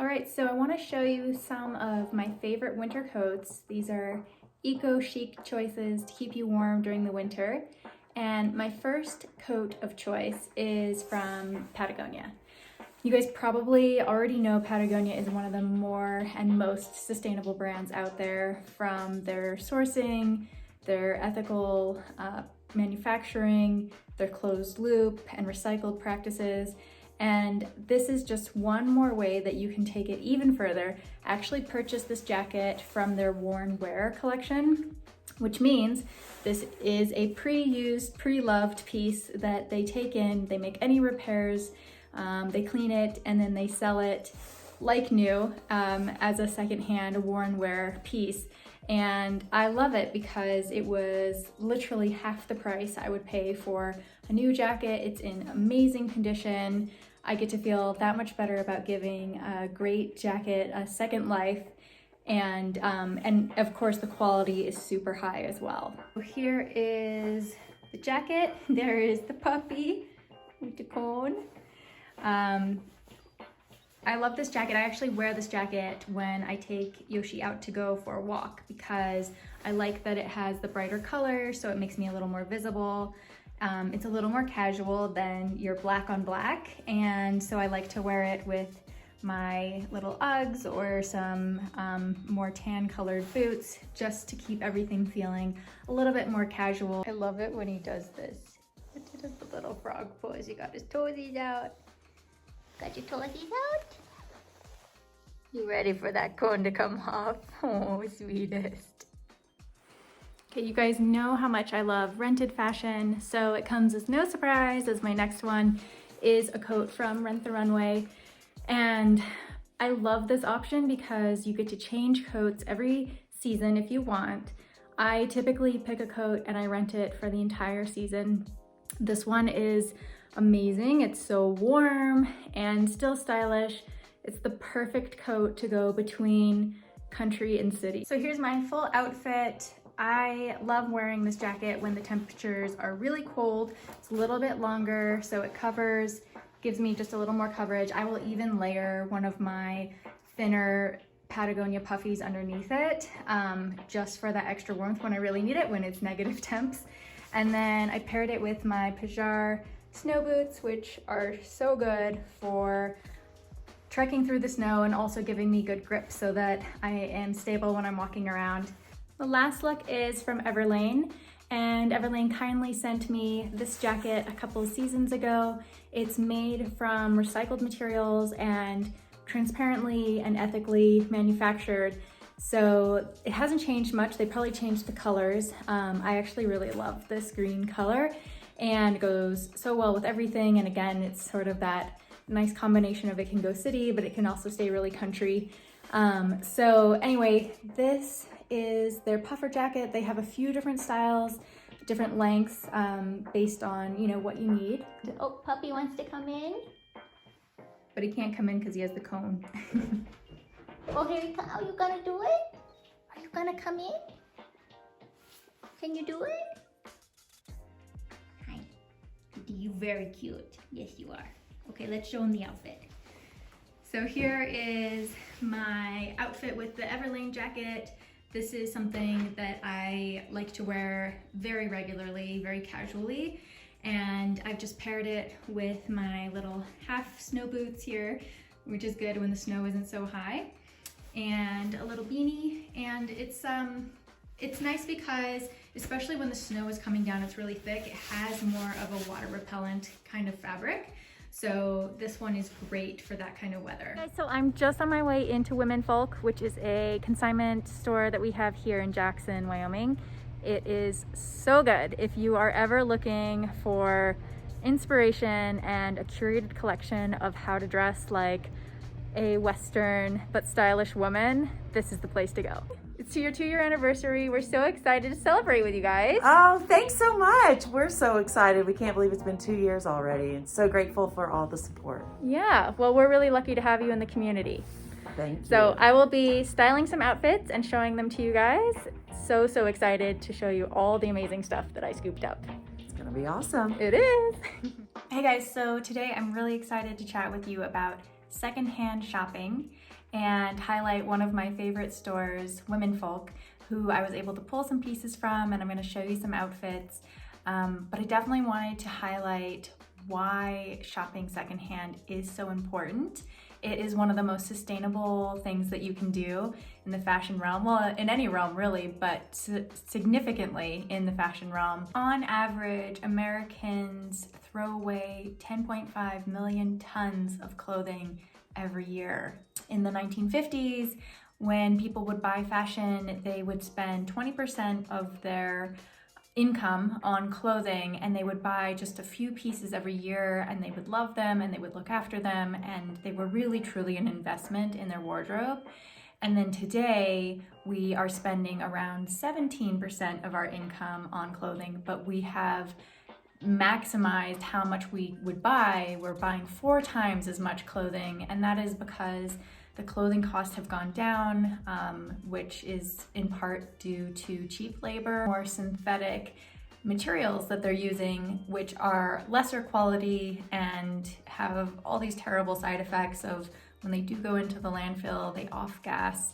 All right, so I want to show you some of my favorite winter coats. These are eco-chic choices to keep you warm during the winter. And my first coat of choice is from Patagonia. You guys probably already know Patagonia is one of the more and most sustainable brands out there, from their sourcing, their ethical manufacturing, their closed loop and recycled practices. And this is just one more way that you can take it even further. I actually purchased this jacket from their worn wear collection, which means this is a pre-used, pre-loved piece that they take in, they make any repairs, they clean it, and then they sell it like new as a secondhand worn wear piece. And I love it because it was literally half the price I would pay for a new jacket. It's in amazing condition. I get to feel that much better about giving a great jacket a second life. And of course the quality is super high as well. So here is the jacket. There is the puppy with the cone. I love this jacket. I actually wear this jacket when I take Yoshi out to go for a walk because I like that it has the brighter color, so it makes me a little more visible. It's a little more casual than your black on black, and so I like to wear it with my little Uggs or some more tan colored boots, just to keep everything feeling a little bit more casual. I love it when he does this. He does the little frog pose. He got his toesies out. Got your toesies out? You ready for that cone to come off? Oh, sweetest. Okay, you guys know how much I love rented fashion, so it comes as no surprise as my next one is a coat from Rent the Runway. And I love this option because you get to change coats every season if you want. I typically pick a coat and I rent it for the entire season. This one is amazing. It's so warm and still stylish. It's the perfect coat to go between country and city. So here's my full outfit. I love wearing this jacket when the temperatures are really cold. It's a little bit longer, so it covers, gives me just a little more coverage. I will even layer one of my thinner Patagonia puffies underneath it, just for that extra warmth when I really need it, when it's negative temps. And then I paired it with my Pajar snow boots, which are so good for trekking through the snow and also giving me good grip so that I am stable when I'm walking around. The last look is from Everlane, and Everlane kindly sent me this jacket a couple of seasons ago. It's made from recycled materials and transparently and ethically manufactured. So it hasn't changed much. They probably changed the colors. I actually really love this green color and it goes so well with everything. And again, it's sort of that nice combination of it can go city, but it can also stay really country. So anyway, this is their puffer jacket. They have a few different styles, different lengths, based on, you know, what you need. Oh, puppy wants to come in. But he can't come in because he has the cone. Oh, here you come. Are you gonna do it? Are you gonna come in? Can you do it? Hi. You're very cute. Yes, you are. Okay, let's show him the outfit. So here is my outfit with the Everlane jacket. This is something that I like to wear very regularly, very casually. And I've just paired it with my little half snow boots here, which is good when the snow isn't so high, and a little beanie. And it's nice because, especially when the snow is coming down, it's really thick. It has more of a water repellent kind of fabric. So this one is great for that kind of weather. Okay, so I'm just on my way into WomenFolk, which is a consignment store that we have here in Jackson, Wyoming. It is so good. If you are ever looking for inspiration and a curated collection of how to dress like a Western but stylish woman, this is the place to go. It's your 2-year anniversary. We're so excited to celebrate with you guys. Oh, thanks so much. We're so excited. We can't believe it's been 2 years already, and so grateful for all the support. Yeah, well, we're really lucky to have you in the community. Thank you. So I will be styling some outfits and showing them to you guys. So excited to show you all the amazing stuff that I scooped up. It's gonna be awesome. It is. Hey guys, so today I'm really excited to chat with you about secondhand shopping and highlight one of my favorite stores, WomenFolk, who I was able to pull some pieces from, and I'm gonna show you some outfits. But I definitely wanted to highlight why shopping secondhand is so important. It is one of the most sustainable things that you can do in the fashion realm, well, in any realm really, but significantly in the fashion realm. On average, Americans throw away 10.5 million tons of clothing every year. In the 1950s, when people would buy fashion, they would spend 20% of their income on clothing, and they would buy just a few pieces every year, and they would love them and they would look after them, and they were really truly an investment in their wardrobe. And then today we are spending around 17% of our income on clothing, but we have maximized how much we would buy. We're buying 4 times as much clothing, and that is because the clothing costs have gone down, which is in part due to cheap labor, more synthetic materials that they're using, which are lesser quality and have all these terrible side effects of when they do go into the landfill, they off-gas.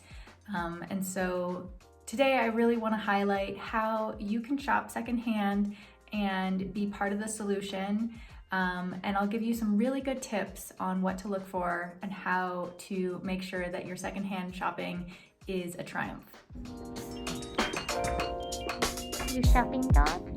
And so today I really want to highlight how you can shop secondhand and be part of the solution. And I'll give you some really good tips on what to look for and how to make sure that your secondhand shopping is a triumph. You shopping dog?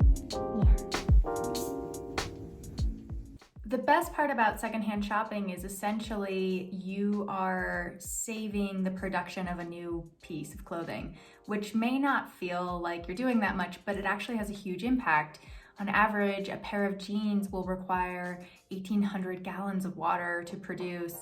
The best part about secondhand shopping is essentially you are saving the production of a new piece of clothing, which may not feel like you're doing that much, but it actually has a huge impact. On average, a pair of jeans will require 1,800 gallons of water to produce,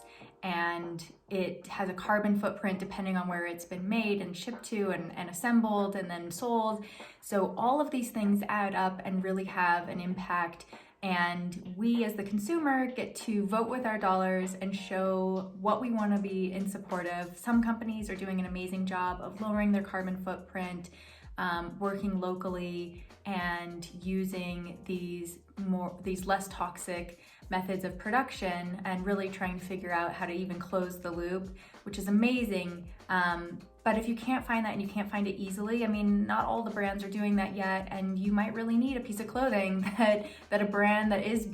and it has a carbon footprint depending on where it's been made and shipped to and assembled and then sold. So all of these things add up and really have an impact, and we as the consumer get to vote with our dollars and show what we want to be in support of. Some companies are doing an amazing job of lowering their carbon footprint, working locally, and using these less toxic methods of production and really trying to figure out how to even close the loop, which is amazing. But if you can't find that and you can't find it easily, I mean, not all the brands are doing that yet, and you might really need a piece of clothing that a brand that is,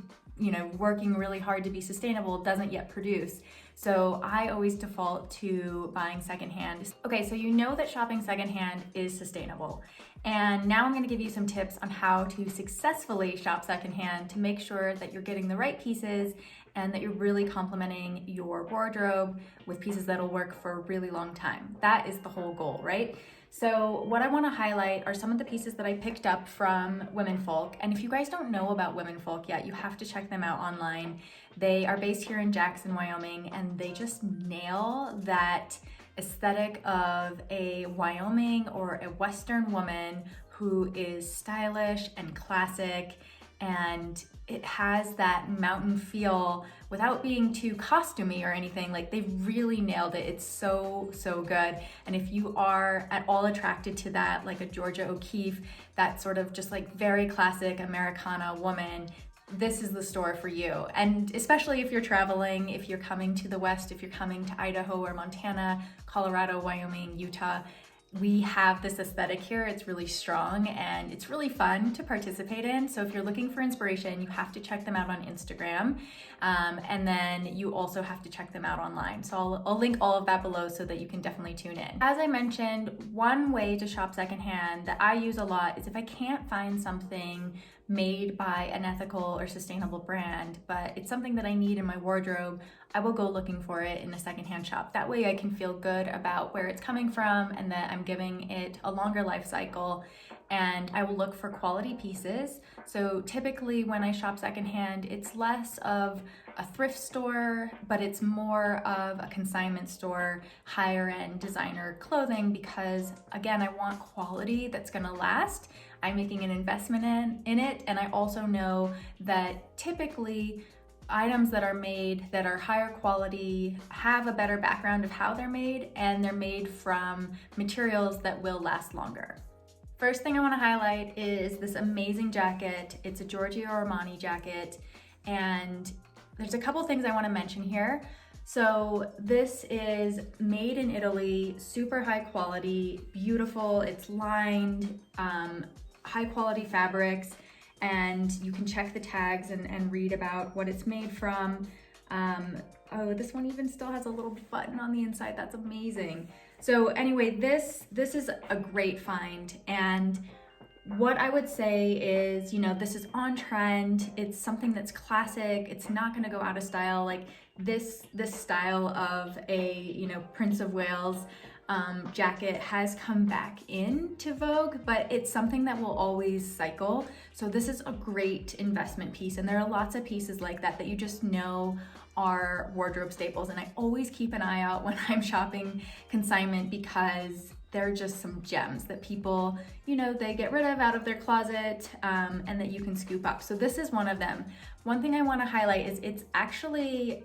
working really hard to be sustainable doesn't yet produce. So I always default to buying secondhand. Okay, so you know that shopping secondhand is sustainable. And now I'm gonna give you some tips on how to successfully shop secondhand to make sure that you're getting the right pieces and that you're really complementing your wardrobe with pieces that'll work for a really long time. That is the whole goal, right? So what I want to highlight are some of the pieces that I picked up from WomenFolk. And if you guys don't know about WomenFolk yet, you have to check them out online. They are based here in Jackson, Wyoming, and they just nail that aesthetic of a Wyoming or a Western woman who is stylish and classic, and it has that mountain feel without being too costumey or anything. Like, they've really nailed it. It's so good. And if you are at all attracted to that, like a Giorgio O'Keeffe, that sort of just like very classic Americana woman, this is the store for you. And especially if you're traveling, if you're coming to the West, if you're coming to Idaho or Montana, Colorado, Wyoming, Utah, we have this aesthetic here. It's really strong and it's really fun to participate in. So if you're looking for inspiration, you have to check them out on Instagram. And then you also have to check them out online. So I'll link all of that below so that you can definitely tune in. As I mentioned, one way to shop secondhand that I use a lot is if I can't find something made by an ethical or sustainable brand, but it's something that I need in my wardrobe, I will go looking for it in a secondhand shop. That way I can feel good about where it's coming from and that I'm giving it a longer life cycle, and I will look for quality pieces. So typically when I shop secondhand, it's less of a thrift store, but it's more of a consignment store, higher end designer clothing, because again, I want quality that's gonna last. I'm making an investment in it, and I also know that typically items that are made that are higher quality have a better background of how they're made, and they're made from materials that will last longer. First thing I want to highlight is this amazing jacket. It's a Giorgio Armani jacket, and there's a couple things I want to mention here. So this is made in Italy, super high quality, beautiful. It's lined, high quality fabrics, and you can check the tags and read about what it's made from. Oh, this one even still has a little button on the inside. That's amazing. So anyway, this is a great find. And what I would say is, you know, this is on trend. It's something that's classic. It's not going to go out of style. Like this style of a, you know, Prince of Wales jacket has come back into vogue, but it's something that will always cycle. So this is a great investment piece. And there are lots of pieces like that that you just know are wardrobe staples. And I always keep an eye out when I'm shopping consignment, because they're just some gems that people, you know, they get rid of out of their closet, and that you can scoop up. So this is one of them. One thing I want to highlight is it's actually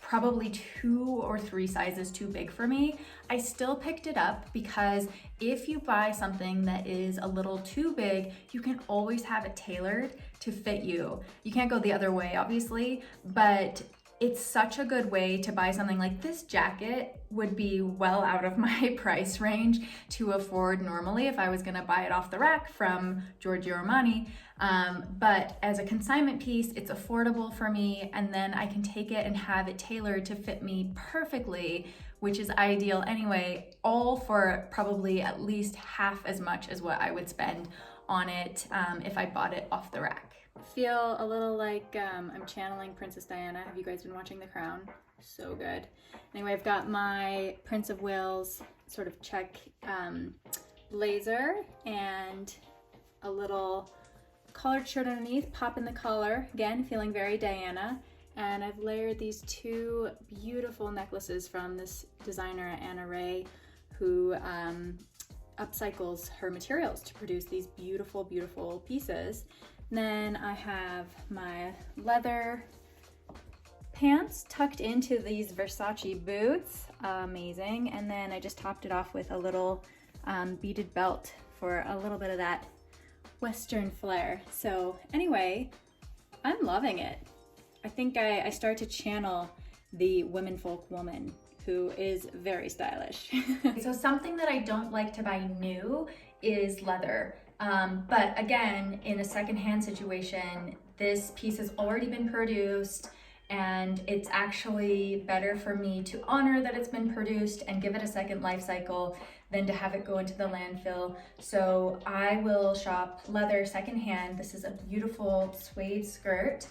probably 2 or 3 sizes too big for me. I still picked it up because if you buy something that is a little too big, you can always have it tailored to fit you. You can't go the other way, obviously, but it's such a good way to buy something. Like this jacket would be well out of my price range to afford normally if I was gonna buy it off the rack from Giorgio Armani. But as a consignment piece, it's affordable for me, and then I can take it and have it tailored to fit me perfectly, which is ideal anyway, all for probably at least half as much as what I would spend on it if I bought it off the rack. Feel a little like I'm channeling Princess Diana. Have you guys been watching The Crown? So good. Anyway, I've got my Prince of Wales sort of check blazer and a little collared shirt underneath, pop in the collar, again feeling very Diana. And I've layered these 2 beautiful necklaces from this designer, Anna Ray, who upcycles her materials to produce these beautiful, beautiful pieces. Then I have my leather pants tucked into these Versace boots, amazing. And then I just topped it off with a little beaded belt for a little bit of that Western flair. So anyway, I'm loving it. I think I start to channel the WomenFolk woman, who is very stylish. So something that I don't like to buy new is leather. But again, in a secondhand situation, this piece has already been produced, and it's actually better for me to honor that it's been produced and give it a second life cycle than to have it go into the landfill. So I will shop leather secondhand. This is a beautiful suede skirt,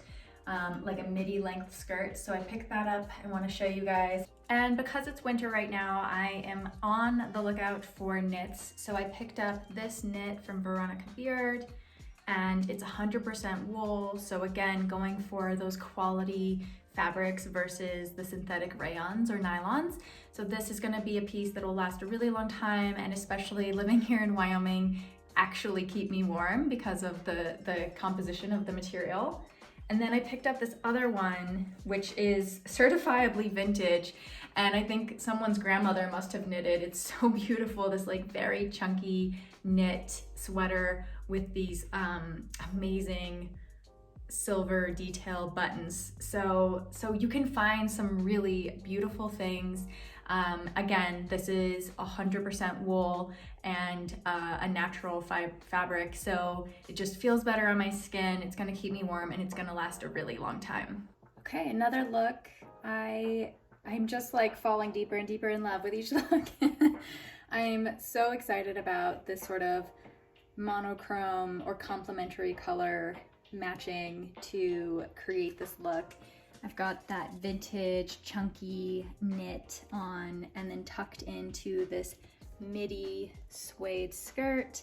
like a midi length skirt. So I picked that up. I want to show you guys. And because it's winter right now, I am on the lookout for knits. So I picked up this knit from Veronica Beard, and it's 100% wool. So again, going for those quality fabrics versus the synthetic rayons or nylons. So this is gonna be a piece that will last a really long time, and especially living here in Wyoming, actually keep me warm because of the composition of the material. And then I picked up this other one, which is certifiably vintage, and I think someone's grandmother must have knitted. It's so beautiful, this like very chunky knit sweater with these amazing silver detail buttons. So you can find some really beautiful things. Again, this is 100% wool and a natural fabric, so it just feels better on my skin. It's gonna keep me warm, and it's gonna last a really long time. Okay, another look. I'm just like falling deeper and deeper in love with each look. I'm so excited about this sort of monochrome or complementary color matching to create this look. I've got that vintage chunky knit on, and then tucked into this midi suede skirt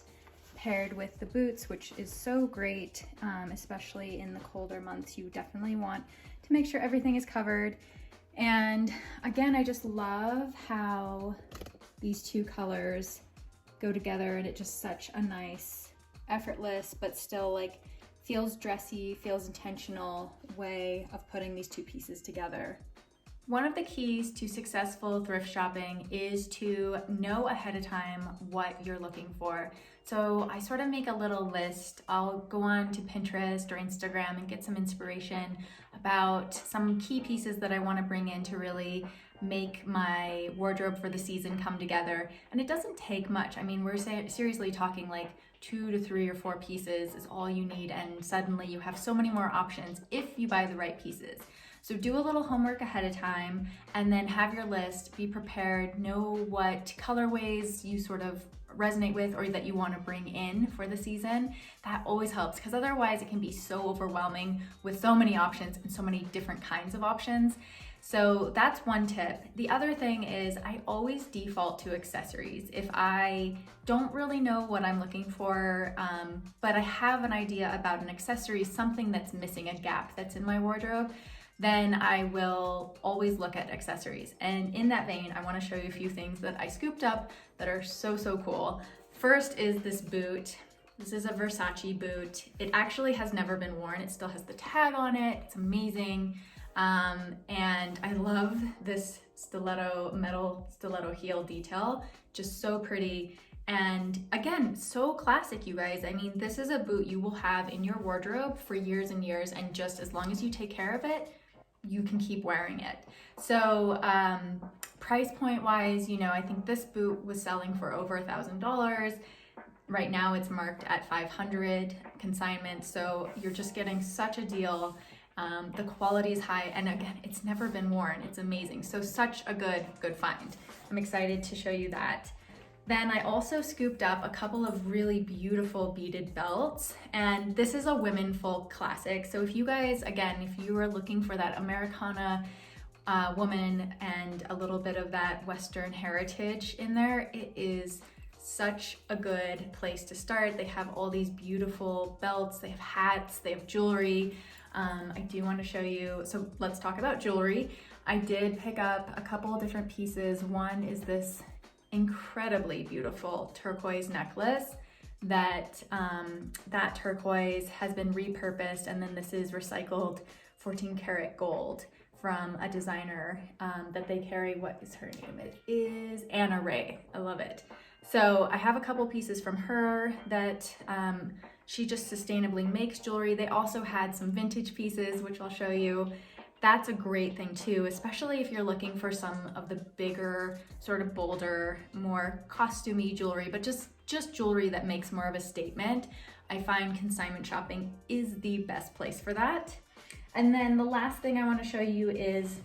paired with the boots, which is so great, especially in the colder months. You definitely want to make sure everything is covered. And again, I just love how these 2 colors go together, and it just such a nice, effortless, but still like feels dressy, feels intentional way of putting these 2 pieces together. One of the keys to successful thrift shopping is to know ahead of time what you're looking for. So I sort of make a little list. I'll go on to Pinterest or Instagram and get some inspiration about some key pieces that I want to bring in to really make my wardrobe for the season come together. And it doesn't take much. I mean, we're seriously talking like 2 to 3 or 4 pieces is all you need, and suddenly you have so many more options if you buy the right pieces. So do a little homework ahead of time and then have your list, be prepared, know what colorways you sort of resonate with or that you want to bring in for the season. That always helps, because otherwise it can be so overwhelming with so many options and so many different kinds of options. So that's one tip. The other thing is I always default to accessories. If I don't really know what I'm looking for, but I have an idea about an accessory, something that's missing, a gap that's in my wardrobe, then I will always look at accessories. And in that vein, I want to show you a few things that I scooped up that are so cool. First is this boot. This is a Versace boot. It actually has never been worn. It still has the tag on it. It's amazing. And I love this metal stiletto heel detail. Just so pretty. And again, so classic, you guys. I mean, this is a boot you will have in your wardrobe for years and years, and just as long as you take care of it, you can keep wearing it. So price point wise, you know, I think this boot was selling for over $1,000. Right now it's marked at $500 consignment. So you're just getting such a deal. The quality is high, and again, it's never been worn. It's amazing. So such a good find. I'm excited to show you that. Then I also scooped up a couple of really beautiful beaded belts, and this is a WomenFolk classic. So if you guys, again, if you are looking for that Americana woman and a little bit of that Western heritage in there, it is such a good place to start. They have all these beautiful belts, they have hats, they have jewelry. I do want to show you, so let's talk about jewelry. I did pick up a couple of different pieces. One is this incredibly beautiful turquoise necklace that that turquoise has been repurposed, and then this is recycled 14 karat gold from a designer that they carry. What is her name? It is Anna Ray. I love it. So I have a couple pieces from her that she just sustainably makes jewelry. They also had some vintage pieces, which I'll show you. That's a great thing too, especially if you're looking for some of the bigger, sort of bolder, more costumey jewelry, but just jewelry that makes more of a statement. I find consignment shopping is the best place for that. And then the last thing I want to show you is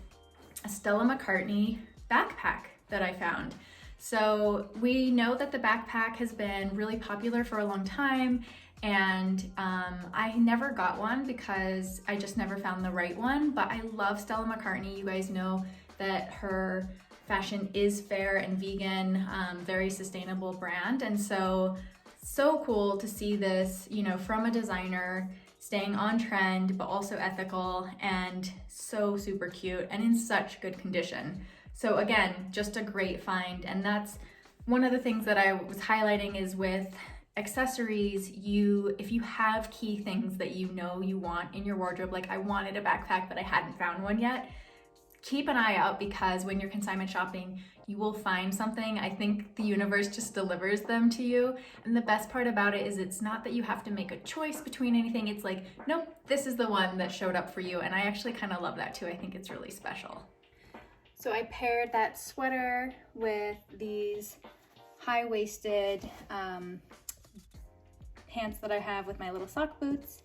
a Stella McCartney backpack that I found. So we know that the backpack has been really popular for a long time, and I never got one because I just never found the right one, but I love Stella McCartney. You guys know that her fashion is fair and vegan, very sustainable brand, and so cool to see this, you know, from a designer, staying on trend but also ethical, and so super cute and in such good condition. So again, just a great find. And that's one of the things that I was highlighting is with accessories, if you have key things that you know you want in your wardrobe, like I wanted a backpack but I hadn't found one yet, keep an eye out, because when you're consignment shopping, you will find something. I think the universe just delivers them to you. And the best part about it is it's not that you have to make a choice between anything. It's like, nope, this is the one that showed up for you. And I actually kind of love that too. I think it's really special. So I paired that sweater with these high-waisted pants that I have with my little sock boots,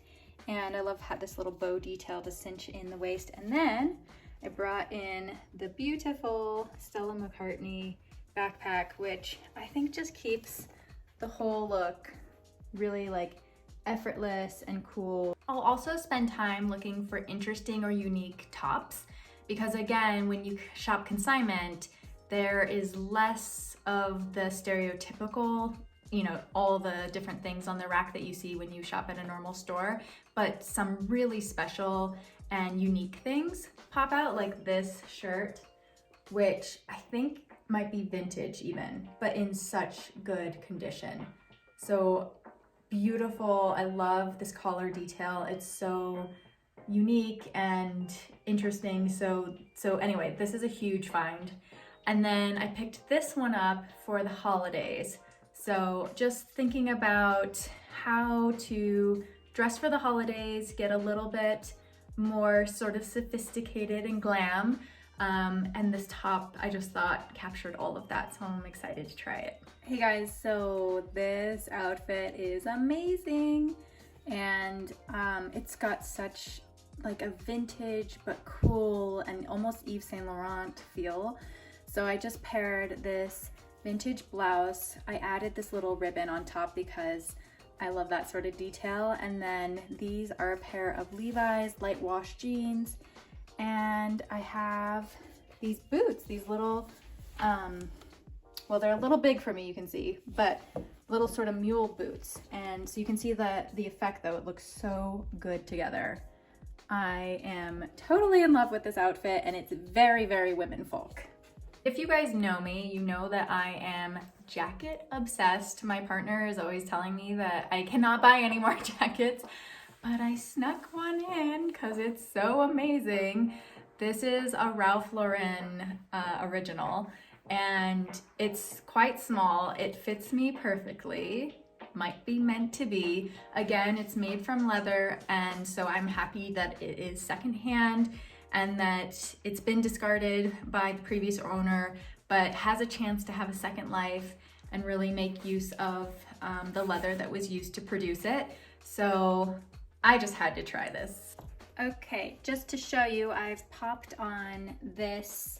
and I love how this little bow detail to cinch in the waist. And then I brought in the beautiful Stella McCartney backpack, which I think just keeps the whole look really like effortless and cool. I'll also spend time looking for interesting or unique tops, because again, when you shop consignment, there is less of the stereotypical, you know, all the different things on the rack that you see when you shop at a normal store, but some really special and unique things pop out, like this shirt, which I think might be vintage even, but in such good condition. So beautiful. I love this collar detail. It's so unique and interesting. So anyway, this is a huge find. And then I picked this one up for the holidays. So just thinking about how to dress for the holidays, get a little bit more sort of sophisticated and glam. And this top, I just thought captured all of that, so I'm excited to try it. Hey guys, so this outfit is amazing, and it's got such like a vintage but cool and almost Yves Saint Laurent feel. So I just paired this vintage blouse. I added this little ribbon on top because I love that sort of detail, and then these are a pair of Levi's light wash jeans, and I have these boots, these little well, they're a little big for me, you can see, but little sort of mule boots. And so you can see the effect though, it looks so good together. I am totally in love with this outfit, and it's very, very WomenFolk. If you guys know me, you know that I am jacket obsessed. My partner is always telling me that I cannot buy any more jackets, but I snuck one in because it's so amazing. This is a Ralph Lauren original, and it's quite small. It fits me perfectly. Might be meant to be. Again, it's made from leather, and so I'm happy that it is secondhand and that it's been discarded by the previous owner, but has a chance to have a second life and really make use of the leather that was used to produce it. So I just had to try this. Okay, just to show you, I've popped on this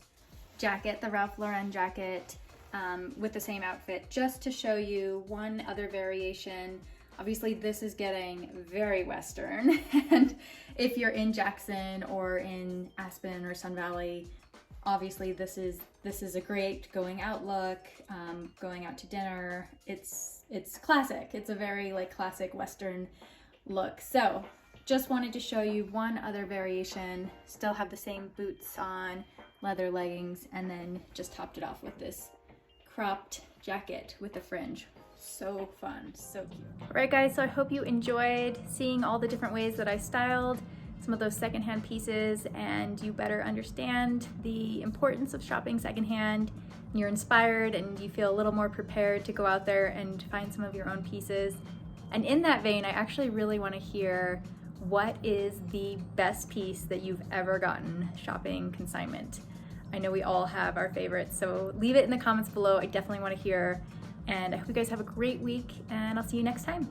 jacket, the Ralph Lauren jacket, with the same outfit, just to show you one other variation. Obviously this is getting very Western, and if you're in Jackson or in Aspen or Sun Valley, obviously this is a great going out look, going out to dinner. It's classic. It's a very like classic Western look. So just wanted to show you one other variation. Still have the same boots on, leather leggings, and then just topped it off with this cropped jacket with a fringe. So fun, so cute. All right guys, so I hope you enjoyed seeing all the different ways that I styled some of those secondhand pieces, and you better understand the importance of shopping secondhand. You're inspired and you feel a little more prepared to go out there and find some of your own pieces. And in that vein, I actually really want to hear what is the best piece that you've ever gotten shopping consignment. I know we all have our favorites, so leave it in the comments below. I definitely want to hear. And I hope you guys have a great week, and I'll see you next time.